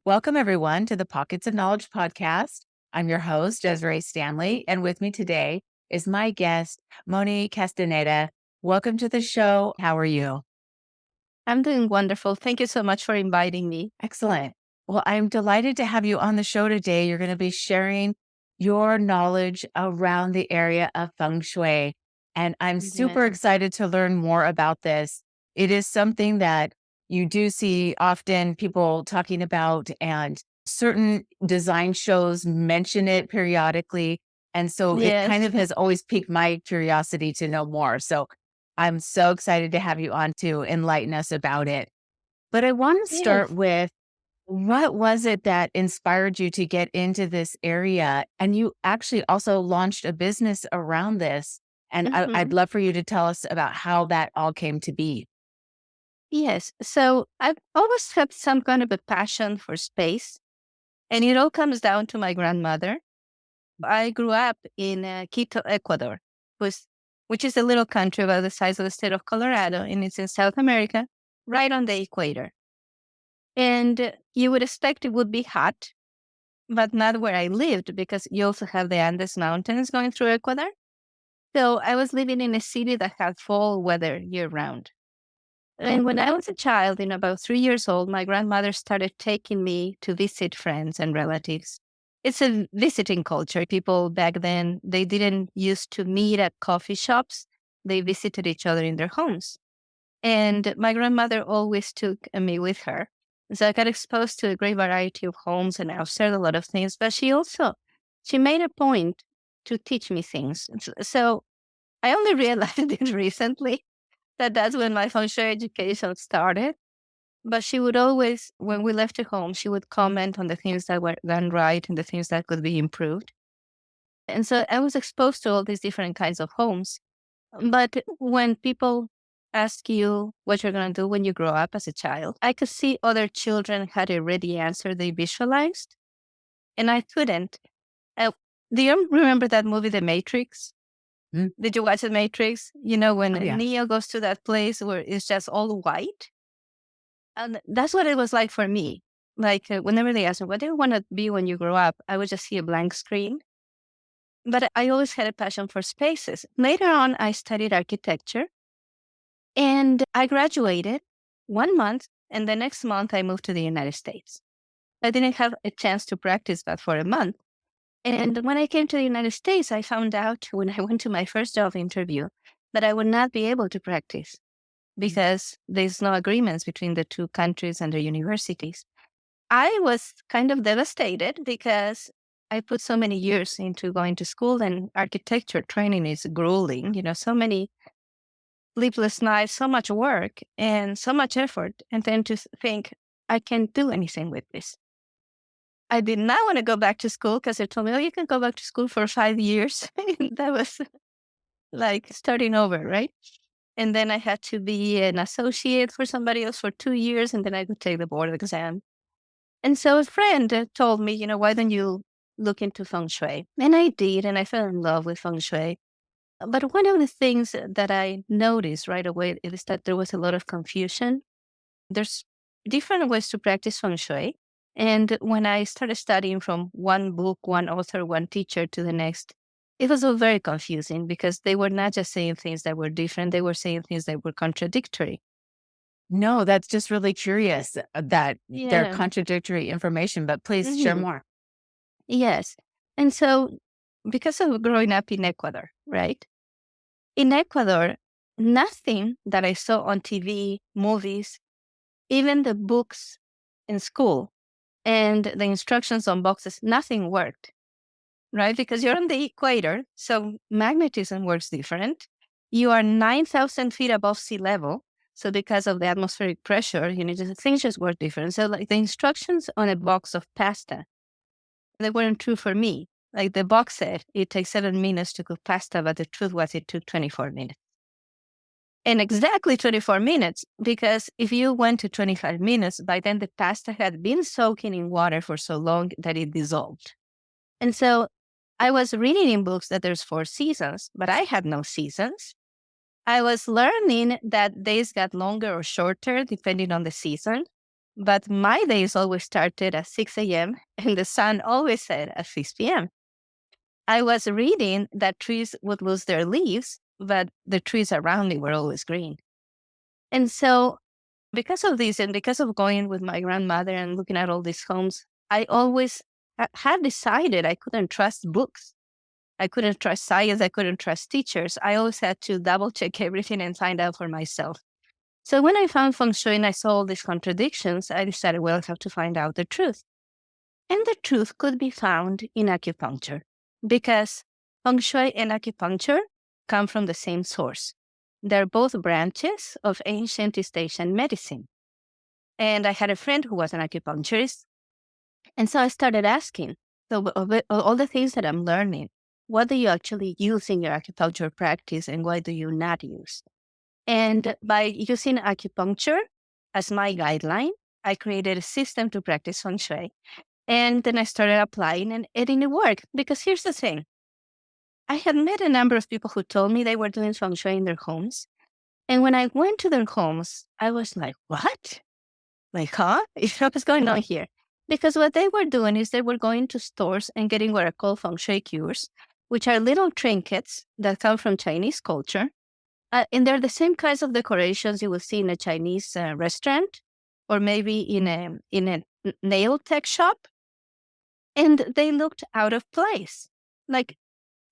Welcome, everyone, to the Pockets of Knowledge podcast. I'm your host, Desiree Stanley, and with me today is my guest, Moni Castaneda. Welcome to the show. How are you? I'm doing wonderful. Thank you so much for inviting me. Excellent. Well, I'm delighted to have you on the show today. You're going to be sharing your knowledge around the area of Feng Shui, and I'm super Yes. excited to learn more about this. It is something that you do see often people talking about, and certain design shows mention it periodically. And so it kind Yes. of has always piqued my curiosity to know more. So I'm so excited to have you on to enlighten us about it. But I want to start Yes. with, what was it that inspired you to get into this area? And you actually also launched a business around this. And I'd hmm love for you to tell us about how that all came to be. Yes. So I've always had some kind of a passion for space, and it all comes down to my grandmother. I grew up in Quito, Ecuador, was, which is a little country about the size of the state of Colorado, and it's in South America, right on the equator. And you would expect it would be hot, but not where I lived because you also have the Andes Mountains going through Ecuador. So I was living in a city that had fall weather year round. And when I was a child, about 3 years old, my grandmother started taking me to visit friends and relatives. It's a visiting culture. People back then, they didn't used to meet at coffee shops. They visited each other in their homes. And my grandmother always took me with her. So I got exposed to a great variety of homes and I observed a lot of things. But she made a point to teach me things. So I only realized it recently that that's when my feng shui education started. But she would always, when we left the home, she would comment on the things that were done right and the things that could be improved. And so I was exposed to all these different kinds of homes. But when people ask you what you're going to do when you grow up as a child, I could see other children had a ready answer they visualized, and I couldn't. Uh, do you remember that movie, The Matrix? Mm. Did you watch The Matrix? When Oh, yeah. Neo goes to that place where it's just all white. And that's what it was like for me. Like whenever they asked me, what do you want to be when you grow up? I would just see a blank screen. But I always had a passion for spaces. Later on, I studied architecture and I graduated 1 month. And the next month, I moved to the United States. I didn't have a chance to practice that for a month. And when I came to the United States, I found out when I went to my first job interview that I would not be able to practice because there's no agreements between the two countries and their universities. I was kind of devastated because I put so many years into going to school and architecture training is grueling, so many sleepless nights, so much work and so much effort. And then to think, I can't do anything with this. I did not want to go back to school because they told me, oh, you can go back to school for 5 years. That was like starting over, right? And then I had to be an associate for somebody else for 2 years, and then I could take the board exam. And so a friend told me, why don't you look into feng shui? And I did, and I fell in love with feng shui. But one of the things that I noticed right away is that there was a lot of confusion. There's different ways to practice feng shui. And when I started studying from one book, one author, one teacher to the next, it was all very confusing because they were not just saying things that were different, they were saying things that were contradictory. No, that's just really curious that they're Yeah. contradictory information, but please share hmm more. Yes. And so, because of growing up in Ecuador, right? In Ecuador, nothing that I saw on TV, movies, even the books in school and the instructions on boxes, nothing worked, right? Because you're on the equator, so magnetism works different. You are 9,000 feet above sea level. So because of the atmospheric pressure, things just work different. So like the instructions on a box of pasta, they weren't true for me. Like the box said, it takes 7 minutes to cook pasta, but the truth was it took 24 minutes. And exactly 24 minutes, because if you went to 25 minutes, by then the pasta had been soaking in water for so long that it dissolved. And so I was reading in books that there's 4 seasons, but I had no seasons. I was learning that days got longer or shorter depending on the season. But my days always started at 6 a.m. and the sun always set at 6 p.m. I was reading that trees would lose their leaves, but the trees around me were always green. And so, because of this, and because of going with my grandmother and looking at all these homes, I always had decided I couldn't trust books. I couldn't trust science. I couldn't trust teachers. I always had to double check everything and find out for myself. So when I found Feng Shui and I saw all these contradictions, I decided, well, I have to find out the truth. And the truth could be found in acupuncture because Feng Shui and acupuncture come from the same source. They're both branches of ancient East Asian medicine. And I had a friend who was an acupuncturist. And so I started asking, so all the things that I'm learning, what do you actually use in your acupuncture practice and what do you not use? And by using acupuncture as my guideline, I created a system to practice Feng Shui. And then I started applying and it didn't work. Because here's the thing. I had met a number of people who told me they were doing Feng Shui in their homes. And when I went to their homes, I was like, what? Like, huh? What's going on here? Because what they were doing is they were going to stores and getting what are called Feng Shui cures, which are little trinkets that come from Chinese culture. And they're the same kinds of decorations you will see in a Chinese restaurant or maybe in a nail tech shop. And they looked out of place. Like,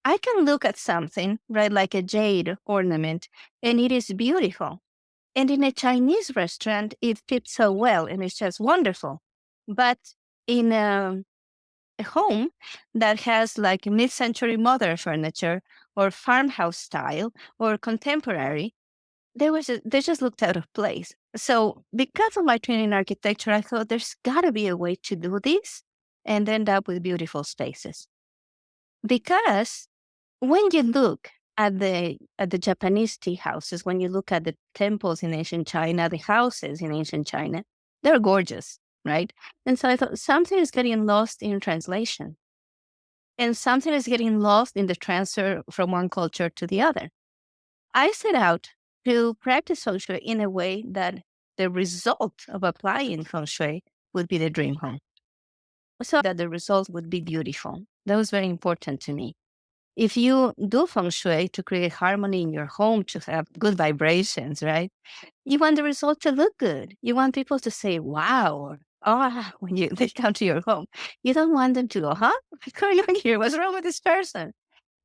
I can look at something, right, like a jade ornament, and it is beautiful. And in a Chinese restaurant, it fits so well and it's just wonderful. But in a home that has like mid-century modern furniture or farmhouse style or contemporary, they just looked out of place. So because of my training in architecture, I thought there's got to be a way to do this and end up with beautiful spaces. Because when you look at the Japanese tea houses, when you look at the temples in ancient China, the houses in ancient China, they're gorgeous, right? And so I thought something is getting lost in translation. And something is getting lost in the transfer from one culture to the other. I set out to practice Feng Shui in a way that the result of applying Feng Shui would be the dream home. So that the result would be beautiful. That was very important to me. If you do Feng Shui to create harmony in your home, to have good vibrations, right? You want the result to look good. You want people to say, wow, or when they come to your home. You don't want them to go, huh? What's going on here? What's wrong with this person?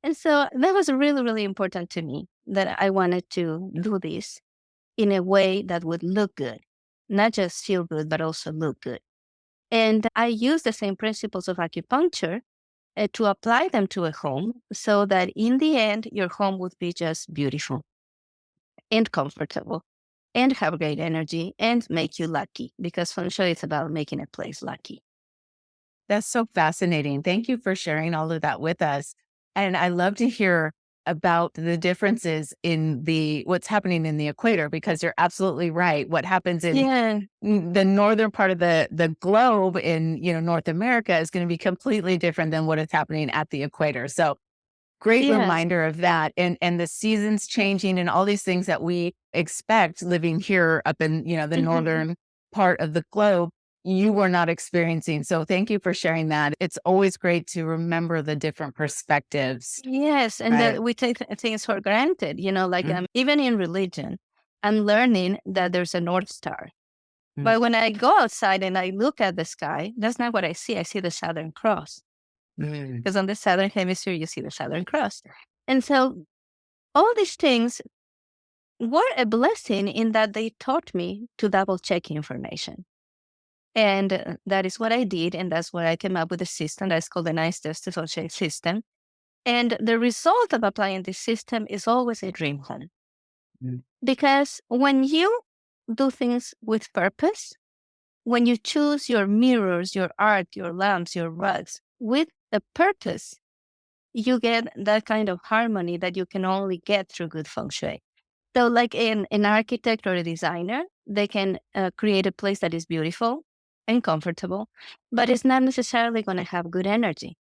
And so that was really, really important to me that I wanted to do this in a way that would look good, not just feel good, but also look good. And I use the same principles of acupuncture to apply them to a home so that in the end, your home would be just beautiful and comfortable and have great energy and make you lucky because Feng Shui is about making a place lucky. That's so fascinating. Thank you for sharing all of that with us. And I love to hear about the differences in what's happening in the equator, because you're absolutely right. What happens in the northern part of the globe in North America is going to be completely different than what is happening at the equator. So great reminder of that, and the seasons changing and all these things that we expect living here up in the northern part of the globe, you were not experiencing. So thank you for sharing that. It's always great to remember the different perspectives. Yes, and that we take things for granted, like even in religion, I'm learning that there's a North Star. But when I go outside and I look at the sky, that's not what I see. I see the Southern Cross. Because on the Southern Hemisphere, you see the Southern Cross. And so all these things were a blessing in that they taught me to double check information. And that is what I did. And that's where I came up with a system that's called the 9 Steps to Feng Shui system. And the result of applying this system is always a dream home. Because when you do things with purpose, when you choose your mirrors, your art, your lamps, your rugs with a purpose, you get that kind of harmony that you can only get through good Feng Shui. So like an architect or a designer, they can create a place that is beautiful and comfortable, but it's not necessarily going to have good energy.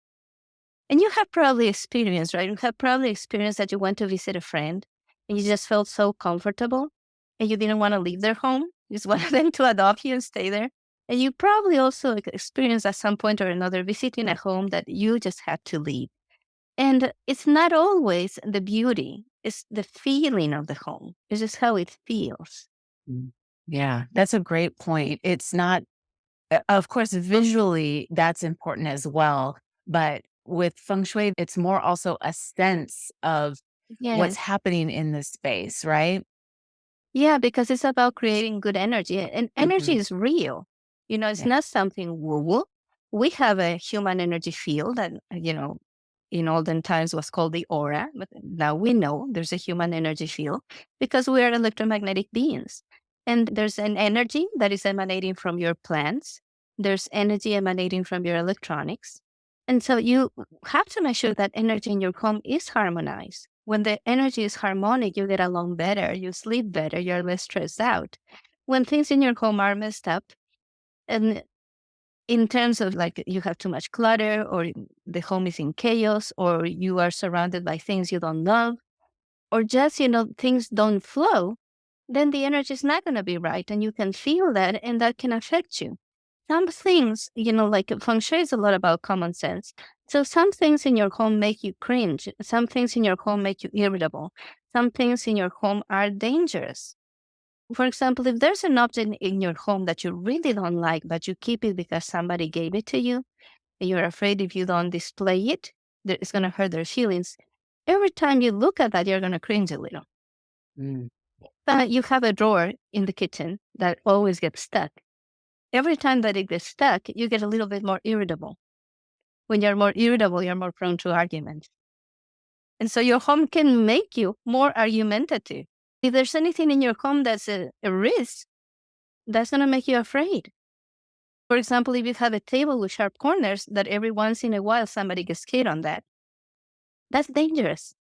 And you have probably experienced, right? You have probably experienced that you went to visit a friend and you just felt so comfortable and you didn't want to leave their home. You just wanted them to adopt you and stay there. And you probably also experienced at some point or another visiting a home that you just had to leave. And it's not always the beauty, it's the feeling of the home. It's just how it feels. Mm. Yeah, that's a great point. It's not, of course, visually, that's important as well. But with feng shui, it's more also a sense of what's Yes. happening in the space, right? Yeah, because it's about creating good energy, and energy Mhm. is real. It's Yeah. not something woo woo. We have a human energy field that, in olden times was called the aura, but now we know there's a human energy field because we are electromagnetic beings. And there's an energy that is emanating from your plants, there's energy emanating from your electronics. And so you have to make sure that energy in your home is harmonized. When the energy is harmonic, you get along better, you sleep better, you're less stressed out. When things in your home are messed up, and in terms of like you have too much clutter, or the home is in chaos, or you are surrounded by things you don't love, or just, things don't flow, then the energy is not going to be right. And you can feel that, and that can affect you. Some things, like feng shui is a lot about common sense. So some things in your home make you cringe. Some things in your home make you irritable. Some things in your home are dangerous. For example, if there's an object in your home that you really don't like, but you keep it because somebody gave it to you, and you're afraid if you don't display it, that it's going to hurt their feelings. Every time you look at that, you're going to cringe a little. Mm. But you have a drawer in the kitchen that always gets stuck. Every time that it gets stuck, you get a little bit more irritable. When you're more irritable, you're more prone to arguments. And so your home can make you more argumentative. If there's anything in your home that's a risk, that's going to make you afraid. For example, if you have a table with sharp corners that every once in a while somebody gets hit on that, that's dangerous.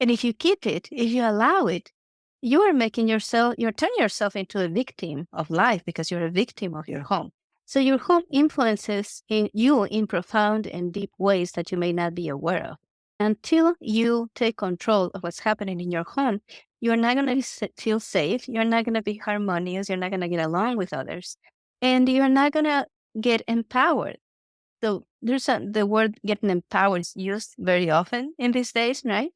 And if you keep it, if you allow it, you're turning yourself into a victim of life because you're a victim of your home. So your home influences you in profound and deep ways that you may not be aware of. Until you take control of what's happening in your home, you're not going to feel safe. You're not going to be harmonious. You're not going to get along with others. And you're not going to get empowered. So the word getting empowered is used very often in these days, right?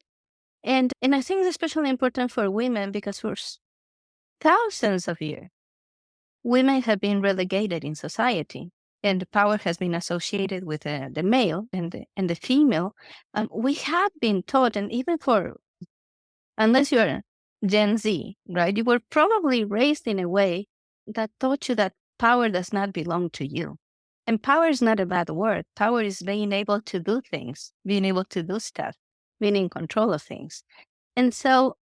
And I think it's especially important for women because for thousands of years, women have been relegated in society, and the power has been associated with the male and the female. We have been taught, and even unless you're Gen Z, right, you were probably raised in a way that taught you that power does not belong to you. And power is not a bad word. Power is being able to do things, being able to do stuff, being in control of things. And so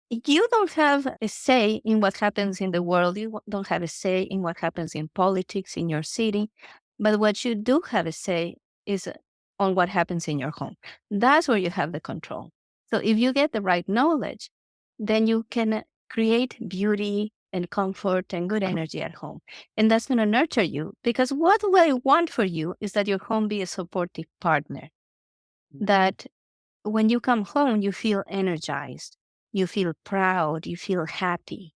you don't have a say in what happens in the world. You don't have a say in what happens in politics in your city. But what you do have a say is on what happens in your home. That's where you have the control. So if you get the right knowledge, then you can create beauty and comfort and good energy at home. And that's going to nurture you because what I want for you is that your home be a supportive partner, that when you come home, you feel energized, you feel proud, you feel happy.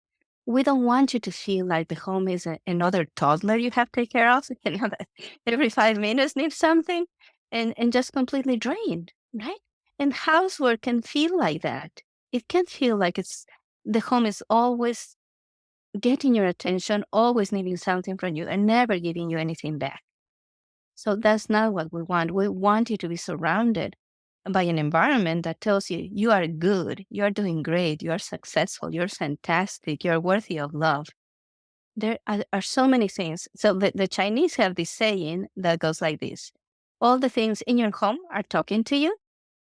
We don't want you to feel like the home is another toddler you have to take care of, that every 5 minutes needs something and just completely drained, right? And housework can feel like that. It can feel like the home is always getting your attention, always needing something from you and never giving you anything back. So that's not what we want. We want you to be surrounded by an environment that tells you you are good, you are doing great, you are successful, you're fantastic, you're worthy of love. There are so many things. So the Chinese have this saying that goes like this: all the things in your home are talking to you.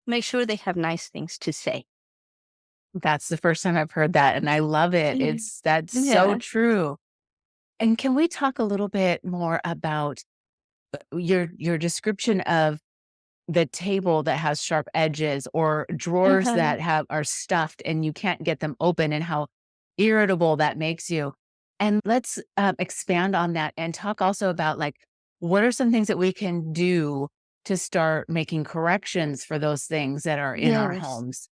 Make sure they have nice things to say. That's the first time I've heard that, and I love it. Mhm. That's so Yeah. true. And can we talk a little bit more about your description of the table that has sharp edges or drawers Uh-huh. that are stuffed and you can't get them open and how irritable that makes you? And let's expand on that and talk also about like what are some things that we can do to start making corrections for those things that are in our Yes. homes.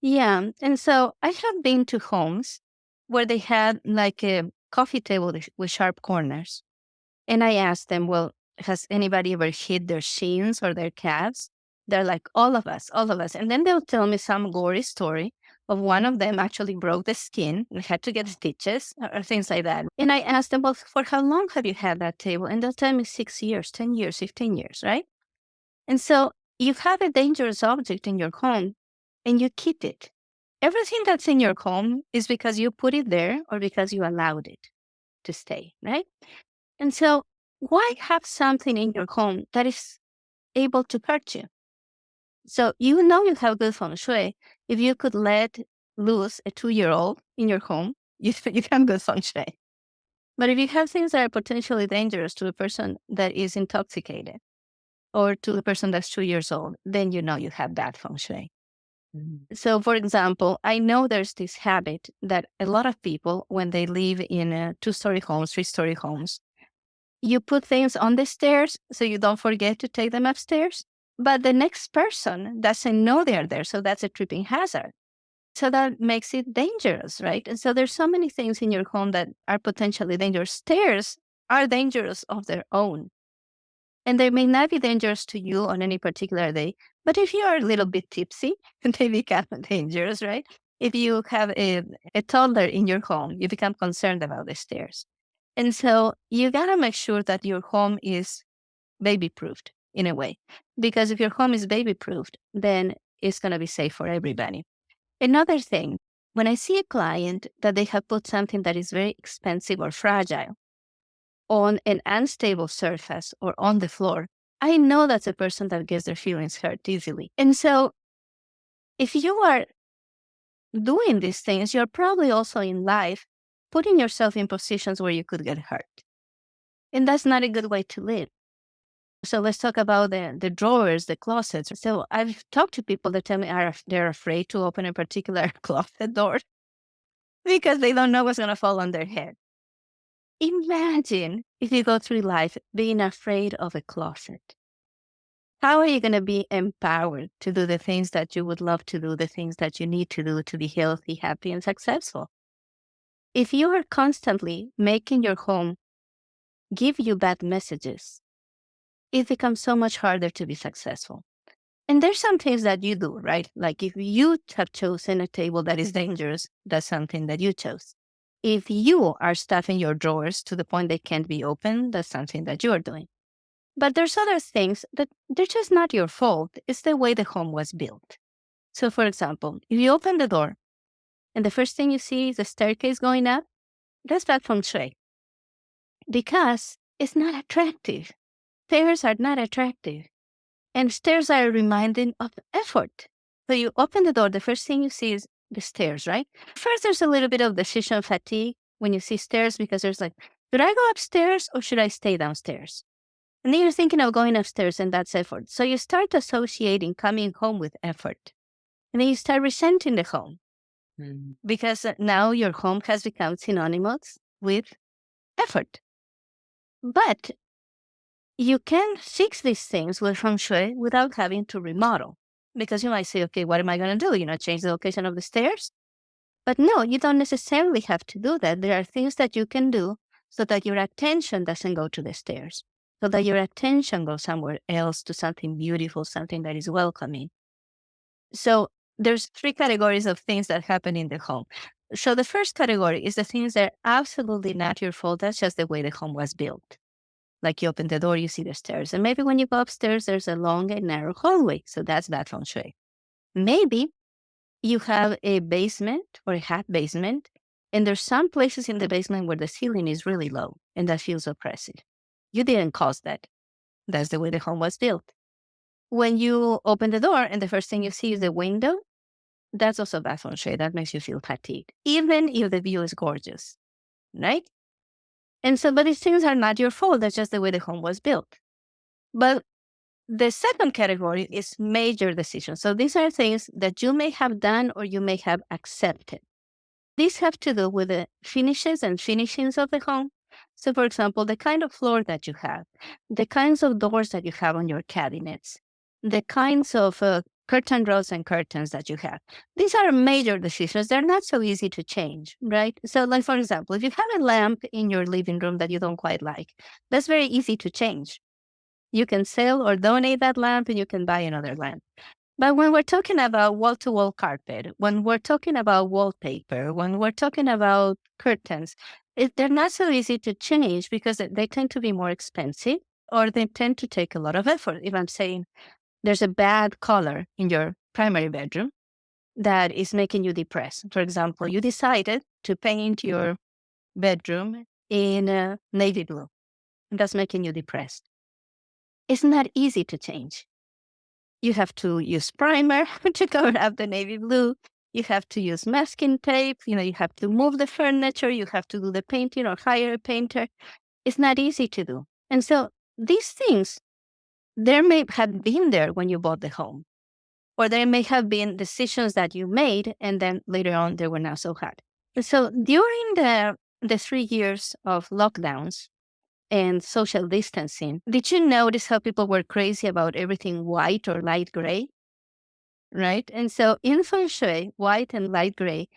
Yeah. And so I have been to homes where they had like coffee table with sharp corners. And I asked them, well, has anybody ever hit their shins or their calves? They're like, all of us, all of us. And then they'll tell me some gory story of one of them actually broke the skin and had to get stitches or things like that. And I asked them, well, for how long have you had that table? And they'll tell me 6 years, 10 years, 15 years, right? And so you have a dangerous object in your home and you keep it. Everything that's in your home is because you put it there or because you allowed it to stay, right? And so why have something in your home that is able to hurt you? So you know you have good feng shui if you could let loose a 2-year-old in your home, you have good feng shui. But if you have things that are potentially dangerous to a person that is intoxicated or to the person that's 2 years old, then you know you have bad feng shui. So, for example, I know there's this habit that a lot of people, when they live in 2-story homes, 3-story homes, you put things on the stairs so you don't forget to take them upstairs. But the next person doesn't know they're there. So that's a tripping hazard. So that makes it dangerous, right? And so there's so many things in your home that are potentially dangerous. Stairs are dangerous of their own. And they may not be dangerous to you on any particular day, but if you are a little bit tipsy, they become dangerous, right? If you have a toddler in your home, you become concerned about the stairs. And so you got to make sure that your home is baby-proofed in a way, because if your home is baby-proofed, then it's going to be safe for everybody. Another thing, when I see a client that they have put something that is very expensive or fragile on an unstable surface or on the floor, I know that's a person that gets their feelings hurt easily. And so if you are doing these things, you're probably also in life putting yourself in positions where you could get hurt. And that's not a good way to live. So let's talk about the drawers, the closets. So I've talked to people that tell me they're afraid to open a particular closet door because they don't know what's going to fall on their head. Imagine if you go through life being afraid of a closet. How are you going to be empowered to do the things that you would love to do, the things that you need to do to be healthy, happy, and successful? If you are constantly making your home give you bad messages, it becomes so much harder to be successful. And there's some things that you do, right? Like if you have chosen a table that is dangerous, that's something that you chose. If you are stuffing your drawers to the point they can't be opened, that's something that you are doing. But there's other things that they're just not your fault. It's the way the home was built. So for example, if you open the door and the first thing you see is a staircase going up, that's bad feng shui. Because it's not attractive. Stairs are not attractive. And stairs are reminding of effort. So you open the door, the first thing you see is the stairs, right? First, there's a little bit of decision fatigue when you see stairs because there's like, should I go upstairs or should I stay downstairs? And then you're thinking of going upstairs and that's effort. So you start associating coming home with effort. And then you start resenting the home because now your home has become synonymous with effort. But you can fix these things with feng shui without having to remodel. Because you might say, okay, what am I going to do? Change the location of the stairs? But no, you don't necessarily have to do that. There are things that you can do so that your attention doesn't go to the stairs, so that your attention goes somewhere else to something beautiful, something that is welcoming. So there's 3 categories of things that happen in the home. So the first category is the things that are absolutely not your fault. That's just the way the home was built. Like you open the door, you see the stairs. And maybe when you go upstairs, there's a long and narrow hallway. So that's bad feng shui. Maybe you have a basement or a half basement, and there's some places in the basement where the ceiling is really low, and that feels oppressive. You didn't cause that. That's the way the home was built. When you open the door and the first thing you see is the window, that's also bad feng shui. That makes you feel fatigued, even if the view is gorgeous, right? And so, but these things are not your fault. That's just the way the home was built. But the second category is major decisions. So these are things that you may have done or you may have accepted. These have to do with the finishes and finishings of the home. So for example, the kind of floor that you have, the kinds of doors that you have on your cabinets, the kinds of curtain rods and curtains that you have. These are major decisions. They're not so easy to change, right? So like, for example, if you have a lamp in your living room that you don't quite like, that's very easy to change. You can sell or donate that lamp and you can buy another lamp. But when we're talking about wall-to-wall carpet, when we're talking about wallpaper, when we're talking about curtains, they're not so easy to change because they tend to be more expensive or they tend to take a lot of effort. If I'm saying there's a bad color in your primary bedroom that is making you depressed. For example, you decided to paint your bedroom in navy blue. That's making you depressed. It's not easy to change. You have to use primer to cover up the navy blue. You have to use masking tape. You have to move the furniture. You have to do the painting or hire a painter. It's not easy to do. And so these things, there may have been there when you bought the home, or there may have been decisions that you made and then later on they were not so hard. And so during the 3 years of lockdowns and social distancing, did you notice how people were crazy about everything white or light gray? Right? And so in Feng Shui, white and light gray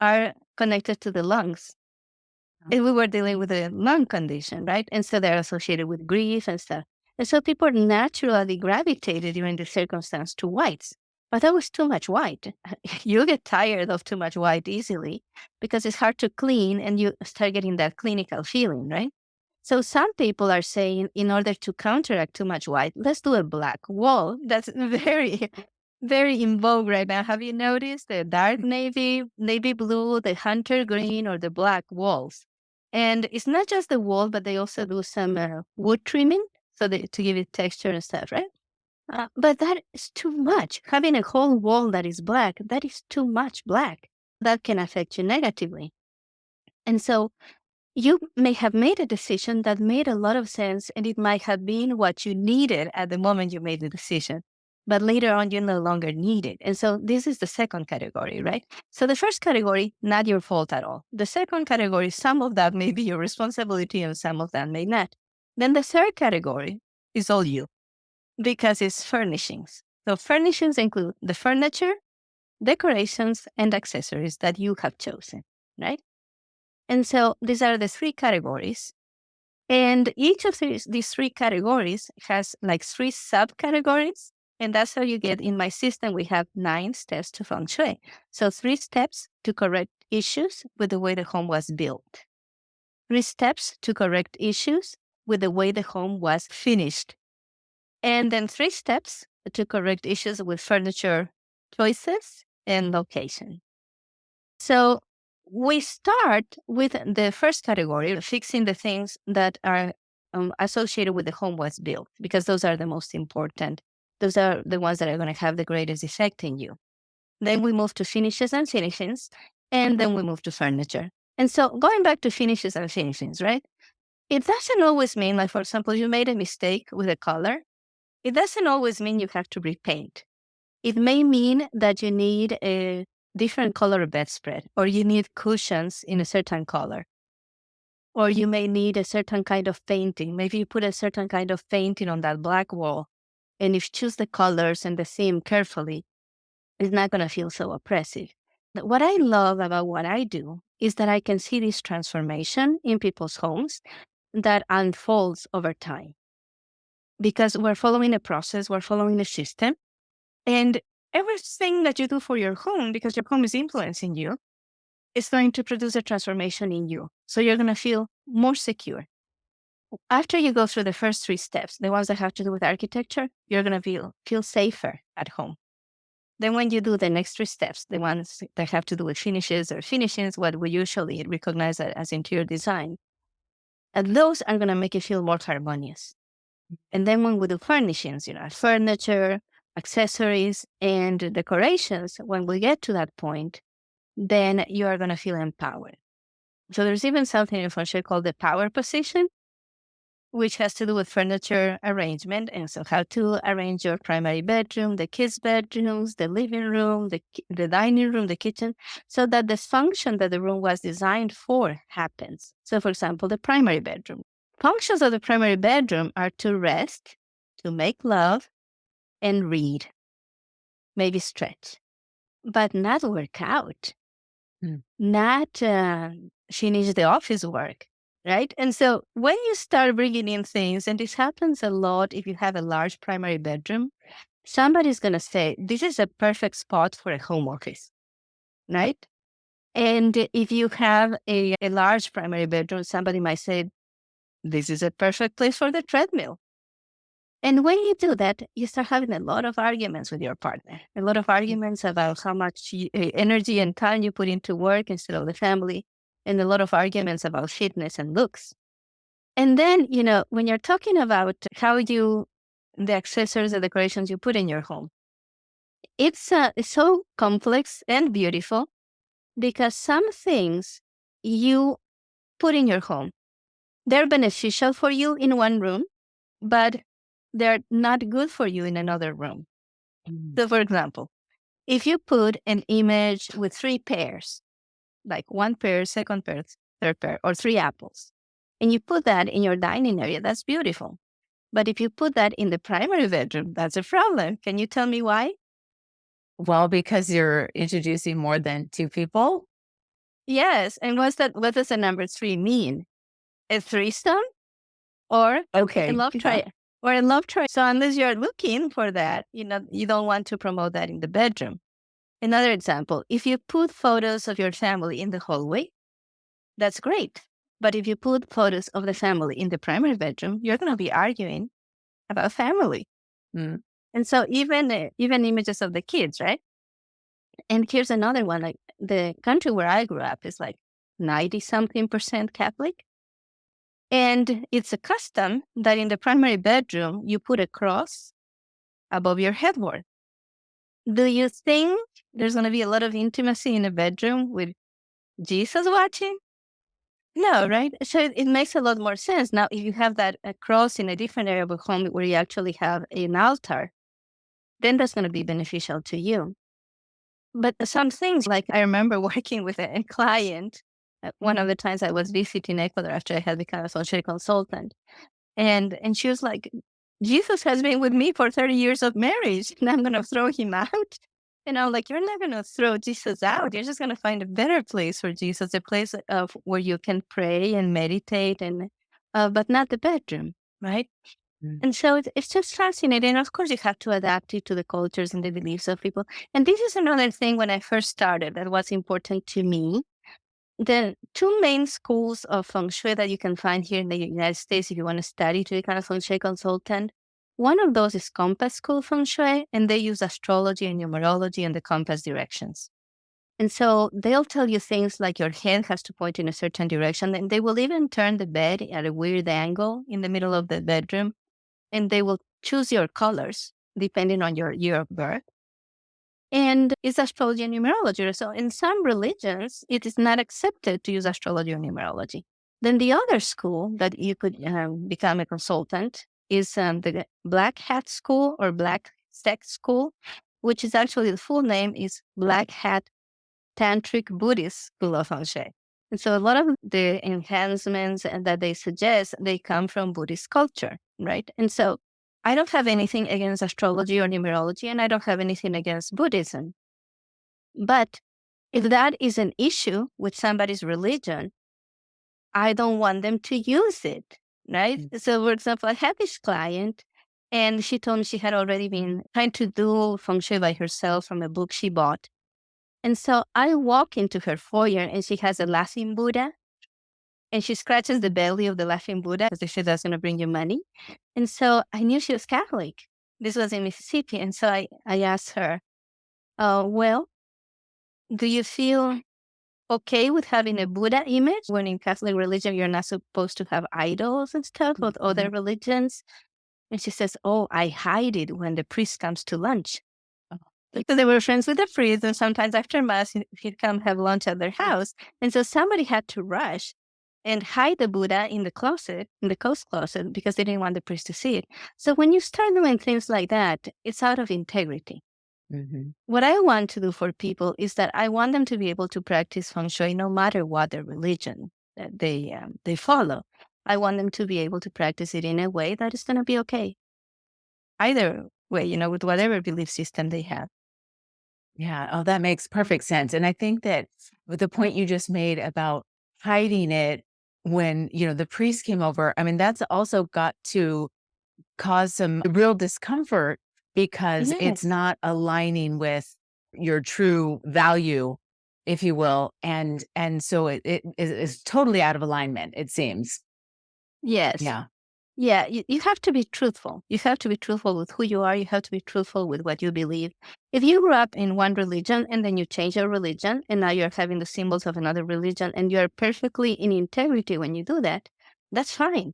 are connected to the lungs. And we were dealing with a lung condition, right? And so they're associated with grief and stuff. And so people naturally gravitated during the circumstance to whites. But that was too much white. You get tired of too much white easily because it's hard to clean and you start getting that clinical feeling, right? So some people are saying, in order to counteract too much white, let's do a black wall. That's very, very in vogue right now. Have you noticed the dark navy blue, the hunter green, or the black walls? And it's not just the wall, but they also do some wood trimming to give it texture and stuff, right? But that is too much. Having a whole wall that is black, that is too much black. That can affect you negatively. And so you may have made a decision that made a lot of sense, and it might have been what you needed at the moment you made the decision. But later on, you no longer need it. And so this is the second category, right? So the first category, not your fault at all. The second category, some of that may be your responsibility and some of that may not. Then the third category is all you, because it's furnishings. So furnishings include the furniture, decorations, and accessories that you have chosen, right? And so these are the three categories. And each of these three categories has like 3 subcategories. And that's how you get, in my system, we have 9 steps to Feng Shui. So 3 steps to correct issues with the way the home was built. 3 steps to correct issues with the way the home was finished. And then 3 steps to correct issues with furniture choices and location. So we start with the first category, fixing the things that are associated with the home was built, because those are the most important. Those are the ones that are going to have the greatest effect in you. Then we move to finishes and finishings, and then we move to furniture. And so going back to finishes and finishings, right? It doesn't always mean, like, for example, you made a mistake with a color. It doesn't always mean you have to repaint. It may mean that you need a different color bedspread, or you need cushions in a certain color, or you may need a certain kind of painting. Maybe you put a certain kind of painting on that black wall, and if you choose the colors and the theme carefully, it's not going to feel so oppressive. What I love about what I do is that I can see this transformation in people's homes that unfolds over time. Because we're following a process, we're following a system, and everything that you do for your home, because your home is influencing you, is going to produce a transformation in you. So you're going to feel more secure. After you go through the first 3 steps, the ones that have to do with architecture, you're going to feel safer at home. Then when you do the next 3 steps, the ones that have to do with finishes or finishings, what we usually recognize as interior design, and those are going to make you feel more harmonious. And then when we do furnishings, furniture, accessories, and decorations, when we get to that point, then you are going to feel empowered. So there's even something in Feng Shui called the power position, which has to do with furniture arrangement. And so how to arrange your primary bedroom, the kids' bedrooms, the living room, the dining room, the kitchen, so that the function that the room was designed for happens. So for example, the primary bedroom. Functions of the primary bedroom are to rest, to make love, and read. maybe stretch, but not work out, Mm. not finish the office work, right? And so when you start bringing in things, and this happens a lot if you have a large primary bedroom, somebody's going to say, this is a perfect spot for a home office, right? And if you have a large primary bedroom, somebody might say, this is a perfect place for the treadmill. And when you do that, you start having a lot of arguments with your partner, a lot of arguments about how much energy and time you put into work instead of the family, and a lot of arguments about fitness and looks. And then, when you're talking about the accessories and decorations you put in your home, it's so complex and beautiful because some things you put in your home, they're beneficial for you in one room, but they're not good for you in another room. Mm. So, for example, if you put an image with 3 pairs, like 1 pair, second pair, third pair, or 3 apples, and you put that in your dining area, that's beautiful. But if you put that in the primary bedroom, that's a problem. Can you tell me why? Well, because you're introducing more than 2 people? Yes. And what does the number 3 mean? A threesome or a Okay. love Yeah. triangle? Or a love triangle. So unless you're looking for that, you don't want to promote that in the bedroom. Another example, if you put photos of your family in the hallway, that's great. But if you put photos of the family in the primary bedroom, you're going to be arguing about family. Mm. And so even images of the kids, right? And here's another one, like the country where I grew up is like 90-something% Catholic. And it's a custom that in the primary bedroom, you put a cross above your headboard. Do you think there's going to be a lot of intimacy in a bedroom with Jesus watching? No, right? So it makes a lot more sense. Now, if you have that cross in a different area of the home where you actually have an altar, then that's going to be beneficial to you. But some things, like I remember working with a client, one of the times I was visiting Ecuador after I had become a Feng Shui consultant. And she was like, Jesus has been with me for 30 years of marriage, and I'm going to throw him out. And I'm like, you're not going to throw Jesus out. You're just going to find a better place for Jesus, a place of where you can pray and meditate, and but not the bedroom, right? Mm. And so it's just fascinating. Of course, you have to adapt it to the cultures and the beliefs of people. And this is another thing when I first started that was important to me. The 2 main schools of Feng Shui that you can find here in the United States if you want to study to become a Feng Shui consultant, one of those is Compass School Feng Shui, and they use astrology and numerology and the compass directions. And so they'll tell you things like your head has to point in a certain direction, and they will even turn the bed at a weird angle in the middle of the bedroom, and they will choose your colors depending on your year of birth. And it's astrology and numerology. So in some religions, it is not accepted to use astrology or numerology. Then the other school that you could become a consultant is the Black Hat School or Black Sect School, which is actually the full name is Black Hat Tantric Buddhist School of Feng Shui. And so a lot of the enhancements that they suggest, they come from Buddhist culture, right? And so I don't have anything against astrology or numerology, and I don't have anything against Buddhism. But if that is an issue with somebody's religion, I don't want them to use it, right? Mm. So, for example, I had this client, and she told me she had already been trying to do Feng Shui by herself from a book she bought. And so I walk into her foyer, and she has a laughing Buddha, and she scratches the belly of the laughing Buddha because they said that's going to bring you money. And so I knew she was Catholic. This was in Mississippi. And so I asked her, well, do you feel okay with having a Buddha image when in Catholic religion you're not supposed to have idols and stuff with other religions? And she says, oh, I hide it when the priest comes to lunch. Because they were friends with the priest, and sometimes after Mass, he'd come have lunch at their house. And so somebody had to rush and hide the Buddha in the closet, in the coast closet, because they didn't want the priest to see it. So when you start doing things like that, it's out of integrity. Mhm. What I want to do for people is that I want them to be able to practice Feng Shui no matter what their religion that they follow. I want them to be able to practice it in a way that is going to be okay. Either way, with whatever belief system they have. Yeah. Oh, that makes perfect sense. And I think that with the point you just made about hiding it when, the priest came over, I mean, that's also got to cause some real discomfort because it's Yes. not aligning with your true value, if you will. And so it is totally out of alignment, it seems. Yes. Yeah. Yeah, you have to be truthful. You have to be truthful with who you are. You have to be truthful with what you believe. If you grew up in one religion and then you change your religion and now you're having the symbols of another religion and you're perfectly in integrity when you do that, that's fine.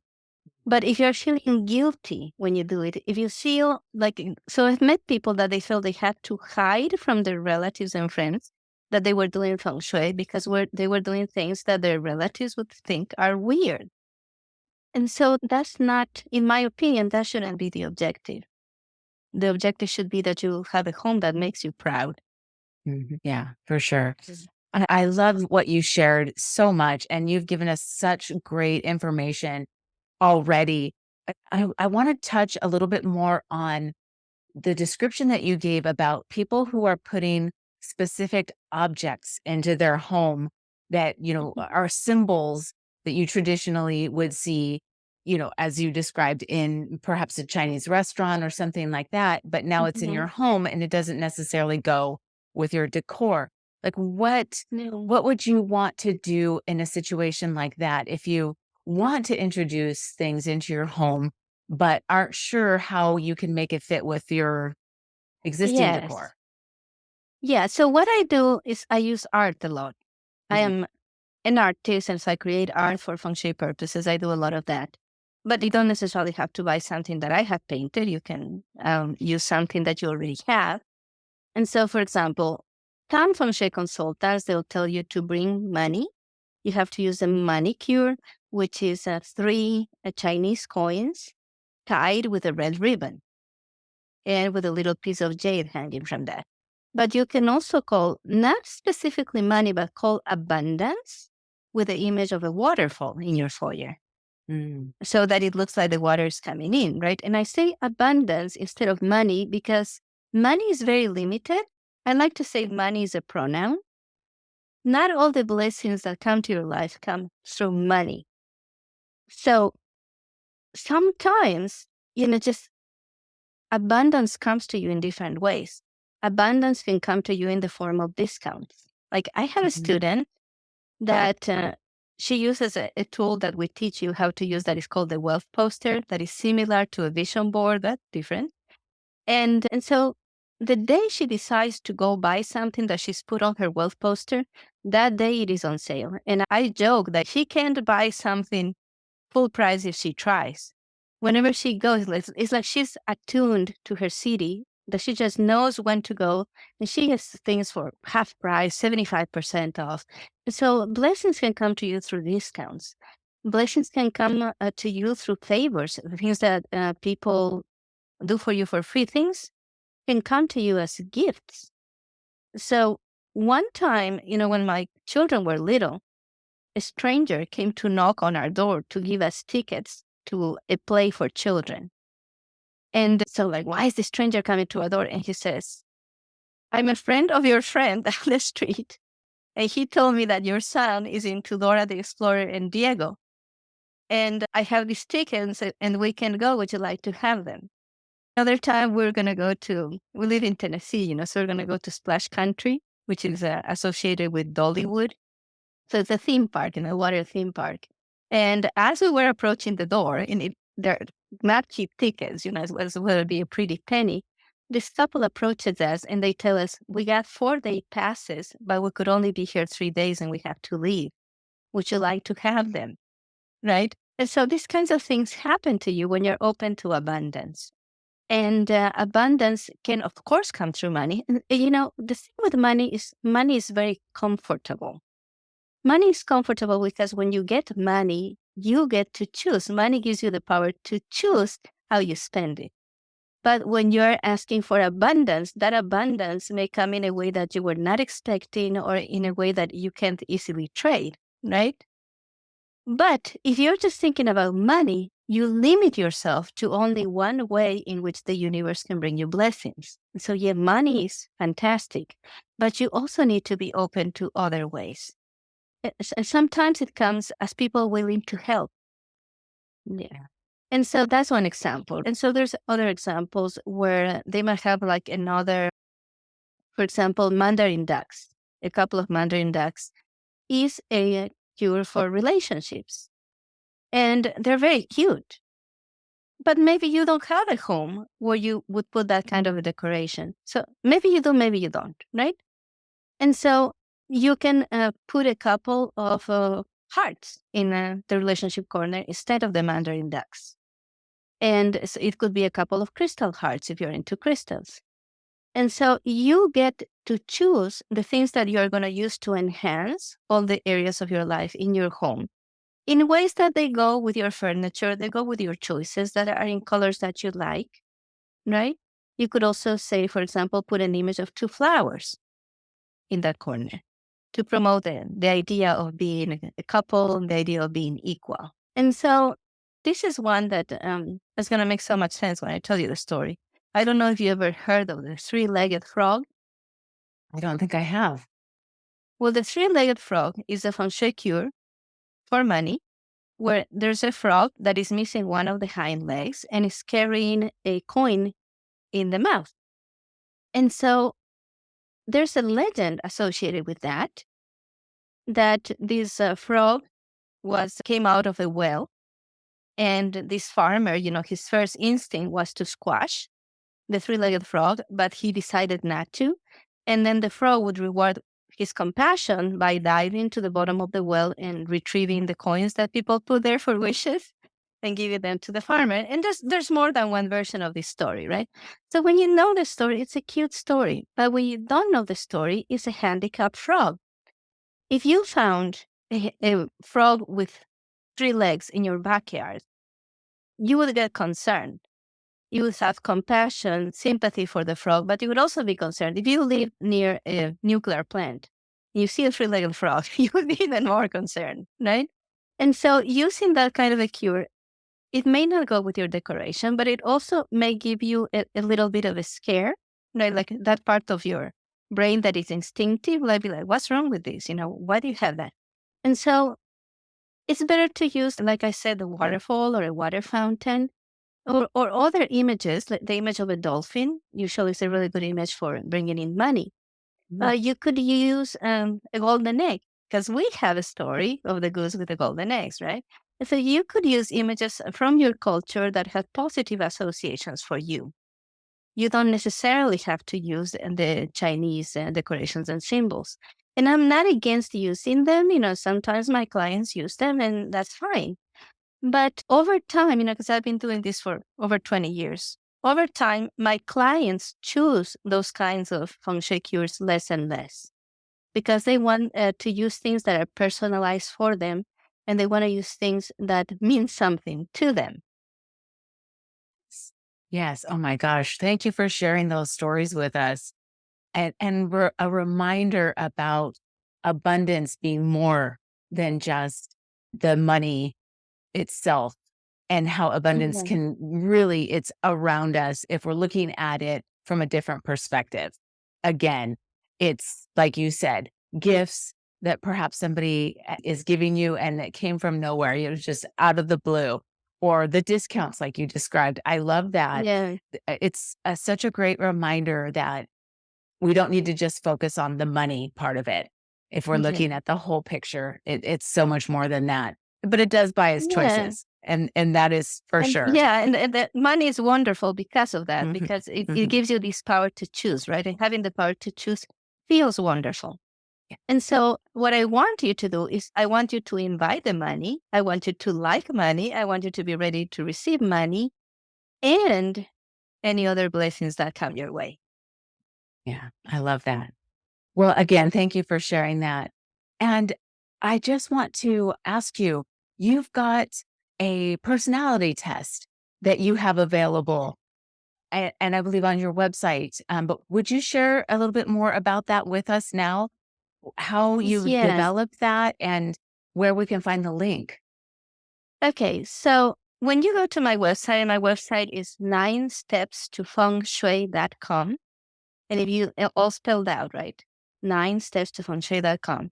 But if you're feeling guilty when you do it, if you feel like, so I've met people that they felt they had to hide from their relatives and friends that they were doing feng shui because they were doing things that their relatives would think are weird. And so that's not, in my opinion, that shouldn't be the objective. The objective should be that you have a home that makes you proud. Mhm. Yeah, for sure. I love what you shared so much, and you've given us such great information already. I want to touch a little bit more on the description that you gave about people who are putting specific objects into their home that, Mhm, are symbols that you traditionally would see, as you described in perhaps a Chinese restaurant or something like that, but now it's in mhm. your home and it doesn't necessarily go with your decor. Like No. what would you want to do in a situation like that if you want to introduce things into your home but aren't sure how you can make it fit with your existing Yes. decor? Yeah. So what I do is I use art a lot. I Mhm, am an artist, and so I create art for feng shui purposes. I do a lot of that. But you don't necessarily have to buy something that I have painted. You can use something that you already have. And so, for example, some feng shui consultants, they'll tell you to bring money. You have to use a money cure, which is three Chinese coins tied with a red ribbon and with a little piece of jade hanging from that. But you can also call not specifically money, but call abundance with the image of a waterfall in your foyer mm, so that it looks like the water is coming in, right? And I say abundance instead of money because money is very limited. I like to say money is a pronoun. Not all the blessings that come to your life come through money. So sometimes, just abundance comes to you in different ways. Abundance can come to you in the form of discounts. Like I have a mhm, student that she uses a tool that we teach you how to use that is called the wealth poster, that is similar to a vision board, but different. And so the day she decides to go buy something that she's put on her wealth poster, that day it is on sale. And I joke that she can't buy something full price if she tries. Whenever she goes, it's like she's attuned to her city, that she just knows when to go, and she has things for half price, 75% off. And so blessings can come to you through discounts. Blessings can come to you through favors, the things that people do for you for free. Things can come to you as gifts. So one time, when my children were little, a stranger came to knock on our door to give us tickets to a play for children. And so, like, why is the stranger coming to our door? And he says, I'm a friend of your friend down the street. And he told me that your son is into Dora the Explorer and Diego. And I have these tickets and we can go. Would you like to have them? Another time, we're going to go to, we live in Tennessee, so we're going to go to Splash Country, which is associated with Dollywood. So it's a theme park, a water theme park. And as we were approaching the door, and they're not cheap tickets, as well be a pretty penny, this couple approaches us and they tell us, we got 4-day passes, but we could only be here 3 days and we have to leave. Would you like to have them? Right? And so these kinds of things happen to you when you're open to abundance. And abundance can, of course, come through money. And, the thing with money is very comfortable. Money is comfortable because when you get money, you get to choose. Money gives you the power to choose how you spend it. But when you're asking for abundance, that abundance may come in a way that you were not expecting or in a way that you can't easily trade, right? But if you're just thinking about money, you limit yourself to only one way in which the universe can bring you blessings. So, yeah, money is fantastic, but you also need to be open to other ways. And sometimes it comes as people willing to help. Yeah. And so that's one example. And so there's other examples where they might have like another, for example, Mandarin ducks. A couple of Mandarin ducks is a cure for relationships. And they're very cute. But maybe you don't have a home where you would put that kind of a decoration. So maybe you do, maybe you don't, right? And so you can put a couple of hearts in the relationship corner instead of the Mandarin ducks. And so it could be a couple of crystal hearts if you're into crystals. And so you get to choose the things that you're going to use to enhance all the areas of your life in your home in ways that they go with your furniture, they go with your choices that are in colors that you like, right? You could also say, for example, put an image of two flowers in that corner to promote the idea of being a couple, the idea of being equal. And so this is one that is going to make so much sense when I tell you the story. I don't know if you ever heard of the three-legged frog. I don't think I have. Well, the three-legged frog is a Feng Shui cure for money, where there's a frog that is missing one of the hind legs and is carrying a coin in the mouth. And so there's a legend associated with that this frog came out of a well, and this farmer, his first instinct was to squash the three-legged frog, but he decided not to. And then the frog would reward his compassion by diving to the bottom of the well and retrieving the coins that people put there for wishes and giving them to the farmer. And there's more than one version of this story, right? So when you know the story, it's a cute story. But when you don't know the story, it's a handicapped frog. If you found a frog with 3 legs in your backyard, you would get concerned. You would have compassion, sympathy for the frog, but you would also be concerned. If you live near a nuclear plant, you see a 3-legged frog, you would be even more concerned, right? And so using that kind of a cure, it may not go with your decoration, but it also may give you a little bit of a scare, right? Like that part of your brain that is instinctive, like be like, what's wrong with this? Why do you have that? And so it's better to use, like I said, a waterfall or a water fountain or other images, like the image of a dolphin, usually is a really good image for bringing in money. You could use a golden egg, because we have a story of the goose with the golden eggs, right? And so you could use images from your culture that have positive associations for you. You don't necessarily have to use the Chinese decorations and symbols. And I'm not against using them. Sometimes my clients use them, and that's fine. But over time, because I've been doing this for over 20 years, over time, my clients choose those kinds of Feng Shui cures less and less because they want to use things that are personalized for them, and they want to use things that mean something to them. Yes. Oh my gosh. Thank you for sharing those stories with us. And we're a reminder about abundance being more than just the money itself, and how abundance Mhm. can really, it's around us if we're looking at it from a different perspective. Again, it's like you said, gifts that perhaps somebody is giving you and it came from nowhere. It was just out of the blue, or the discounts like you described. I love that. Yeah. It's such a great reminder that we don't need to just focus on the money part of it. If we're Yeah. looking at the whole picture, it's so much more than that. But it does bias Yeah. choices, and that is for And sure. yeah, and the money is wonderful because of that, Mhm, because it mhm. gives you this power to choose, right? And having the power to choose feels wonderful. Yeah. And so what I want you to do is I want you to invite the money. I want you to like money. I want you to be ready to receive money and any other blessings that come your way. Yeah, I love that. Well, again, thank you for sharing that. And I just want to ask you, you've got a personality test that you have available, and I believe on your website. But would you share a little bit more about that with us now? How you Yeah. developed that and where we can find the link? Okay, so when you go to my website is 9stepstofengshui.com. And if you all spelled out, right? 9stepstofengshui.com.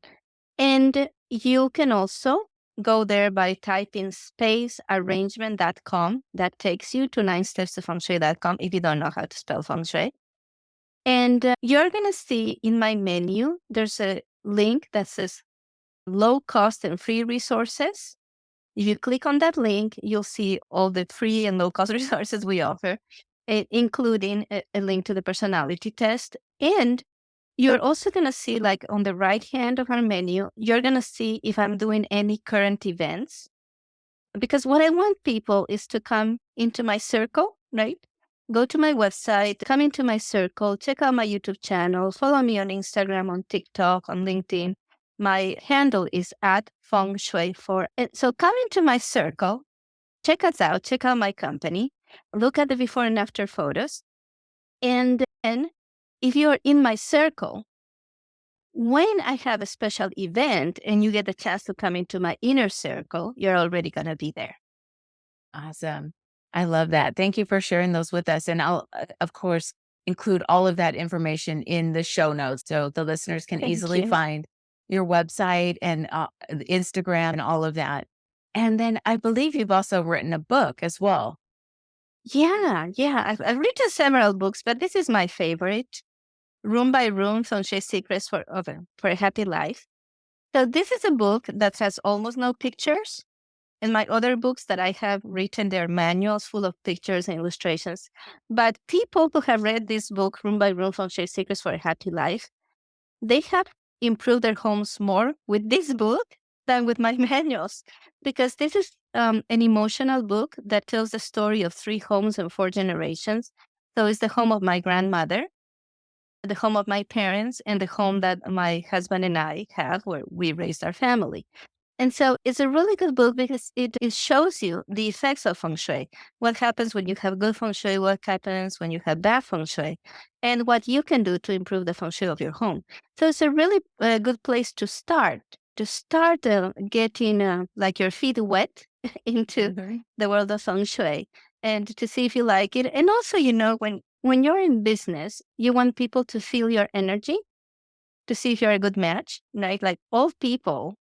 And you can also go there by typing spacearrangement.com. That takes you to 9stepstofengshui.com if you don't know how to spell feng shui. And you're going to see in my menu, there's a link that says low cost and free resources. If you click on that link, you'll see all the free and low cost resources we offer, including a link to the personality test. And you're also going to see, like on the right hand of our menu, you're going to see if I'm doing any current events. Because what I want people is to come into my circle, right? Go to my website, come into my circle, check out my YouTube channel, follow me on Instagram, on TikTok, on LinkedIn. My handle is at Feng Shui for. So come into my circle, check us out, check out my company, look at the before and after photos. And then if you're in my circle, when I have a special event and you get the chance to come into my inner circle, you're already going to be there. Awesome. I love that. Thank you for sharing those with us. And I'll, of course, include all of that information in the show notes so the listeners can Thank easily you. find your website and the Instagram and all of that. And then I believe you've also written a book as well. Yeah. I've written several books, but this is my favorite. Room by Room, Feng Shui Secrets for a Happy Life. So this is a book that has almost no pictures. And my other books that I have written, they're manuals full of pictures and illustrations. But people who have read this book, Room by Room, Feng Shui Secrets for a Happy Life, they have improved their homes more with this book than with my manuals, because this is an emotional book that tells the story of 3 homes and 4 generations. So it's the home of my grandmother, the home of my parents, and the home that my husband and I have where we raised our family. And so it's a really good book because it shows you the effects of feng shui. What happens when you have good feng shui, what happens when you have bad feng shui, and what you can do to improve the feng shui of your home. So it's a really good place to start, getting like your feet wet into the world of feng shui and to see if you like it. And also, when you're in business, you want people to feel your energy to see if you're a good match, right? Like all people,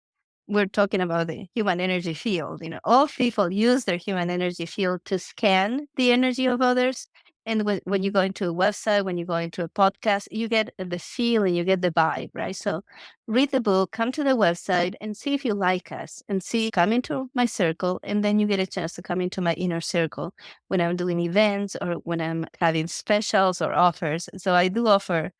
we're talking about the human energy field. All people use their human energy field to scan the energy of others. And when you go into a website, when you go into a podcast, you get the feel and you get the vibe, right? So read the book, come to the website and see if you like us and come into my circle. And then you get a chance to come into my inner circle when I'm doing events or when I'm having specials or offers. So I do offer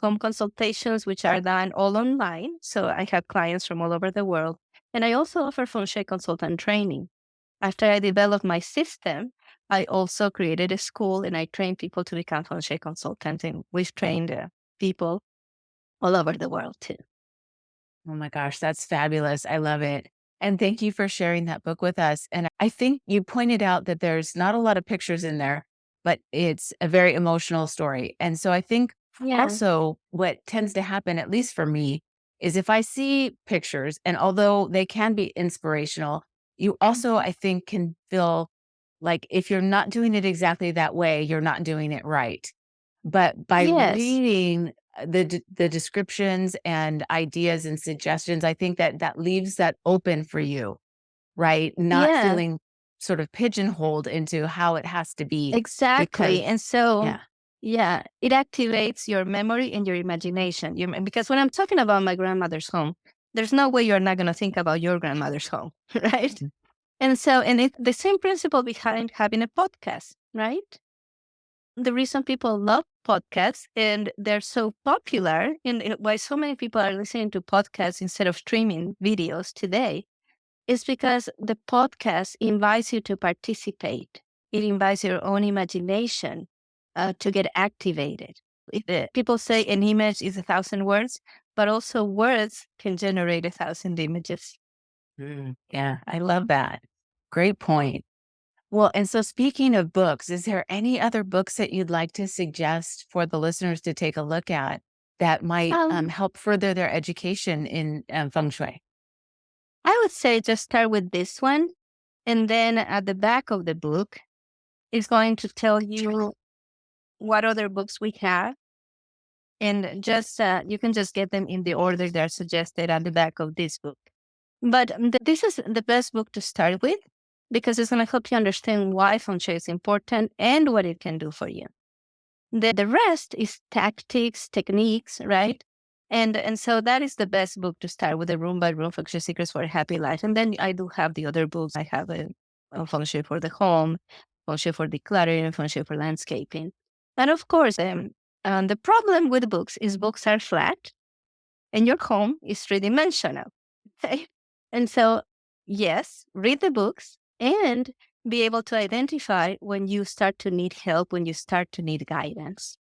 home consultations, which are done all online. So I have clients from all over the world. And I also offer feng shui consultant training. After I developed my system, I also created a school and I train people to become feng shui consultants. And we've trained people all over the world too. Oh my gosh, that's fabulous. I love it. And thank you for sharing that book with us. And I think you pointed out that there's not a lot of pictures in there, but it's a very emotional story. And so I think Yeah. also what tends to happen, at least for me, is if I see pictures, and although they can be inspirational, you also, I think, can feel like if you're not doing it exactly that way, you're not doing it right. But by Yes. reading the descriptions and ideas and suggestions, I think that that leaves that open for you, right? Not Yeah. feeling sort of pigeonholed into how it has to be because Exactly. And so, yeah. yeah, it activates your memory and your imagination. Because when I'm talking about my grandmother's home, there's no way you're not going to think about your grandmother's home, right? Mm. And so, and it's the same principle behind having a podcast, right? The reason people love podcasts and they're so popular, and why so many people are listening to podcasts instead of streaming videos today, is because the podcast invites you to participate. It invites your own imagination to get activated. People say an image is 1,000 words, but also words can generate 1,000 images. Yeah, I love that. Great point. Well, and so speaking of books, is there any other books that you'd like to suggest for the listeners to take a look at that might Um, help further their education in feng shui? I would say just start with this one. And then at the back of the book, it's going to tell you what other books we have. And just you can just get them in the order they're suggested at the back of this book. But this is the best book to start with because it's going to help you understand why Feng Shui is important and what it can do for you. The rest is tactics, techniques, right? And so that is the best book to start with, the Room by Room Feng Shui Secrets for a Happy Life. And then I do have the other books. I have a Feng Shui for the home, Feng Shui for decluttering, Feng Shui for landscaping. And of course, the problem with books are flat and your home is three-dimensional. Okay? And so, yes, read the books and be able to identify when you start to need help, when you start to need guidance.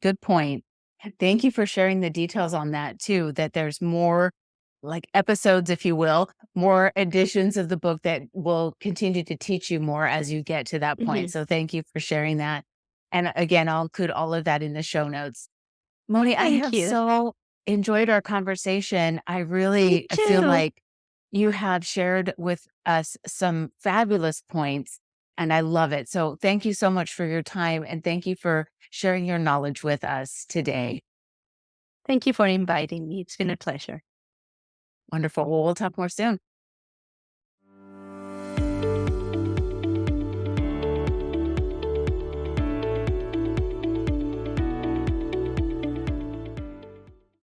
Good point. Thank you for sharing the details on that too, that there's more like episodes, if you will, more editions of the book that will continue to teach you more as you get to that point. Mhm. So thank you for sharing that. And again, I'll include all of that in the show notes. Moni, I Thank have you. so enjoyed our conversation. I Me really feel too. like you have shared with us some fabulous points, and I love it. So thank you so much for your time, and thank you for sharing your knowledge with us today. Thank you for inviting me. It's been a pleasure. Wonderful. Well, we'll talk more soon.